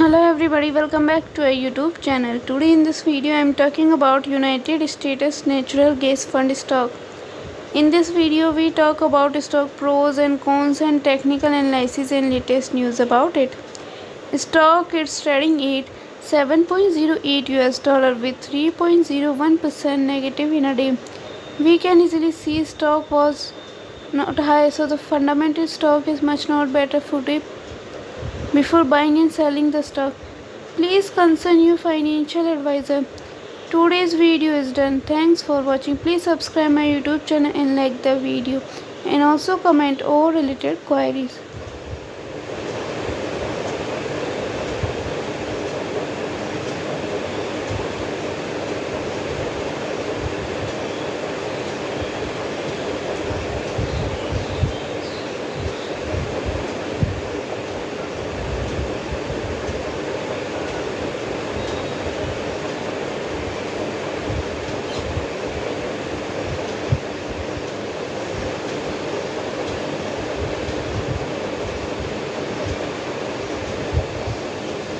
Hello everybody, welcome back to our YouTube channel. Today in this video I am talking about United States Natural Gas Fund stock. In this video we talk about stock pros and cons and technical analysis and latest news about it. Stock is trading at 7.08 US dollar with 3.01% negative in a day. We can easily see stock was not high, so the fundamental stock is much not better footed before buying and selling the stock. Please consult your financial advisor. Today's video is done. Thanks for watching. Please subscribe my YouTube channel and like the video and also comment all related queries.